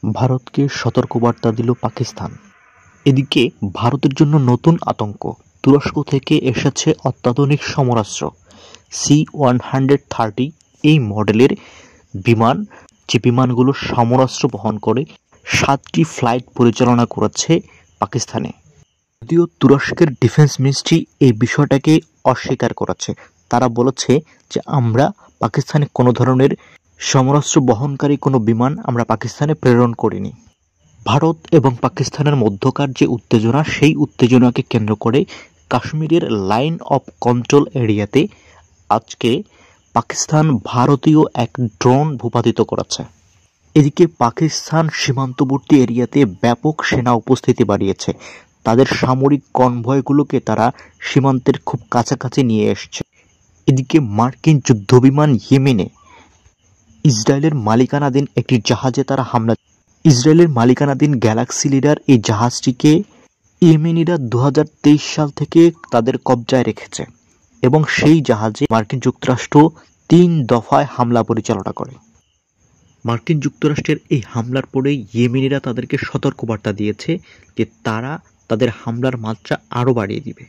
ভারতকে সতর্কবার্তা দিল পাকিস্তান। এদিকে ভারতের জন্য নতুন আতঙ্ক। তুরস্ক থেকে এসেছে অত্যাধুনিক সমরাস্ত্র C-130 এই মডেলের বিমান, যে বিমানগুলো সমরাস্ত্র বহন করে 7টি ফ্লাইট পরিচালনা করেছে পাকিস্তানে। যদিও তুরস্কের ডিফেন্স মিনিস্ট্রি এই বিষয়টাকে অস্বীকার করেছে। তারা বলেছে যে আমরা পাকিস্তানে কোনো ধরনের সমরাস্ত্র বহনকারী কোনো বিমান আমরা পাকিস্তানে প্রেরণ করিনি। ভারত এবং পাকিস্তানের মধ্যকার যে উত্তেজনা, সেই উত্তেজনাকে কেন্দ্র করে কাশ্মীরের লাইন অফ কন্ট্রোল এরিয়াতে আজকে পাকিস্তান ভারতীয় এক ড্রোন ভূপাতিত করেছে। এদিকে পাকিস্তান সীমান্তবর্তী এরিয়াতে ব্যাপক সেনা উপস্থিতি বাড়িয়েছে। তাদের সামরিক কনভয়গুলোকে তারা সীমান্তের খুব কাছাকাছি নিয়ে এসছে। এদিকে মার্কিন যুদ্ধবিমান ইয়েমেনে ইসরায়েলের মালিকানাধীন একটি জাহাজে তারা হামলা। ইসরায়েলের মালিকানাধীন গ্যালাক্সি লিডার এই জাহাজটিকে ইয়েমেনিরা 2023 সাল থেকে তাদের কবজায় রেখেছে এবং সেই জাহাজে মার্কিন যুক্তরাষ্ট্র 3 দফায় হামলা পরিচালনা করে। মার্কিন যুক্তরাষ্ট্রের এই হামলার পরেই ইয়েমেনিরা তাদেরকে সতর্কবার্তা দিয়েছে যে তারা তাদের হামলার মাত্রা আরও বাড়িয়ে দিবে।